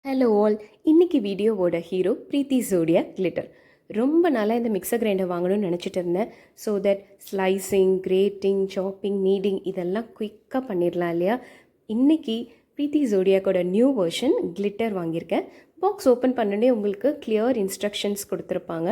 Hello all. இன்னைக்கு வீடியோவோட hero பிரீத்தி ஜோடியா கிளிட்டர். ரொம்ப நாளாக இந்த மிக்சர் கிரைண்டர் வாங்கணும்னு நினச்சிட்டு இருந்தேன். So that slicing, grating, chopping, kneading இதெல்லாம் குயிக்காக பண்ணிடலாம் இல்லையா. இன்றைக்கி பிரீத்தி ஜோடியாக்கோட நியூ வெர்ஷன் கிளிட்டர் வாங்கியிருக்கேன். பாக்ஸ் ஓப்பன் பண்ணனே உங்களுக்கு கிளியர் இன்ஸ்ட்ரக்ஷன்ஸ் கொடுத்துருப்பாங்க.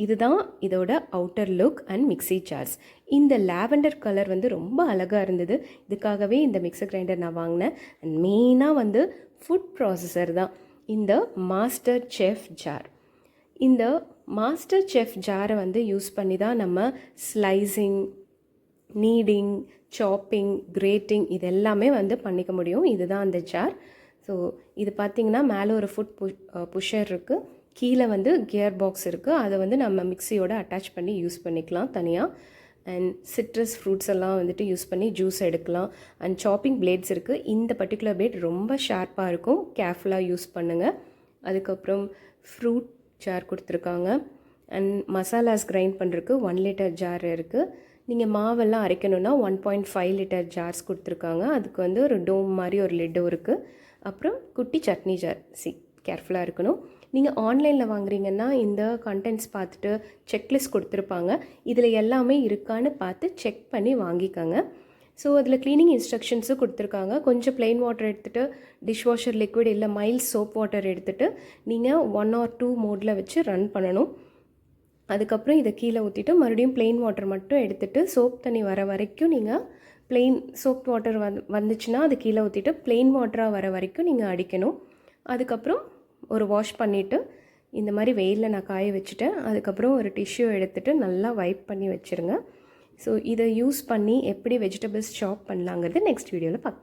இதுதான் இதோட outer look and mixie jars. இந்த லாவெண்டர் கலர் ரொம்ப அழகாக இருந்தது. இதுக்காகவே இந்த மிக்சர் கிரைண்டர் நான் வாங்கினேன். அண்ட் மெயினாக ஃபுட் ப்ராசஸர் தான் இந்த மாஸ்டர் செஃப் ஜார். இந்த மாஸ்டர் செஃப் ஜாரை யூஸ் பண்ணி தான் நம்ம ஸ்லைசிங், நீடிங், சாப்பிங், கிரேட்டிங் இது எல்லாமே பண்ணிக்க முடியும். இதுதான் அந்த ஜார். ஸோ இது பார்த்திங்கன்னா மேலே ஒரு ஃபுட் புஷர் இருக்குது, கீழே கியர் பாக்ஸ் இருக்குது. அதை நம்ம மிக்சியோட அட்டாச் பண்ணி யூஸ் பண்ணிக்கலாம் தனியாக. அண்ட் சிட்ரஸ் ஃப்ரூட்ஸ் எல்லாம் யூஸ் பண்ணி ஜூஸ் எடுக்கலாம். அண்ட் சாப்பிங் பிளேட்ஸ் இருக்குது. இந்த பர்டிகுலர் பிளேட் ரொம்ப ஷார்ப்பாக இருக்கும், கேர்ஃபுல்லாக யூஸ் பண்ணுங்கள். அதுக்கப்புறம் ஃப்ரூட் ஜார் கொடுத்துருக்காங்க. அண்ட் மசாலாஸ் கிரைண்ட் பண்ணுறதுக்கு 1 லிட்டர் ஜார் இருக்குது. நீங்கள் மாவெல்லாம் அரைக்கணுன்னா 1.5 லிட்டர் ஜார்ஸ் கொடுத்துருக்காங்க. அதுக்கு ஒரு டோம் மாதிரி ஒரு லிட்டும் இருக்குது. அப்புறம் குட்டி சட்னி ஜார். கேர்ஃபுல்லாக இருக்கணும். நீங்கள் ஆன்லைனில் வாங்குறீங்கன்னா இந்த கண்டென்ட்ஸ் பார்த்துட்டு செக்லிஸ்ட் கொடுத்துருப்பாங்க. இதில் எல்லாமே இருக்கான்னு பார்த்து செக் பண்ணி வாங்கிக்கோங்க. ஸோ அதில் க்ளீனிங் இன்ஸ்ட்ரக்ஷன்ஸும் கொடுத்துருக்காங்க. கொஞ்சம் ப்ளெயின் வாட்டர் எடுத்துகிட்டு, டிஷ்வாஷர் லிக்விட் இல்லை மைல்ட் சோப் வாட்டர் எடுத்துகிட்டு நீங்கள் 1 or 2 மோடில் வச்சு ரன் பண்ணணும். அதுக்கப்புறம் இதை கீழே ஊற்றிட்டு மறுபடியும் ப்ளெயின் வாட்டர் மட்டும் எடுத்துகிட்டு சோப் தண்ணி வர வரைக்கும் நீங்கள் ப்ளெயின் சோப் வாட்டர் வந்துச்சுன்னா அது கீழே ஊற்றிட்டு ப்ளெயின் வாட்டராக வர வரைக்கும் நீங்கள் அடிக்கணும். அதுக்கப்புறம் ஒரு வாஷ் பண்ணிவிட்டு இந்த மாதிரி வெயிலில் நான் காய வச்சுட்டேன். அதுக்கப்புறம் ஒரு டிஷ்யூ எடுத்துகிட்டு நல்லா வைப் பண்ணி வச்சுருங்க. ஸோ இதை யூஸ் பண்ணி எப்படி வெஜிடபிள்ஸ் சாப் பண்ணலாங்கிறது நெக்ஸ்ட் வீடியோவில் பார்க்கலாம்.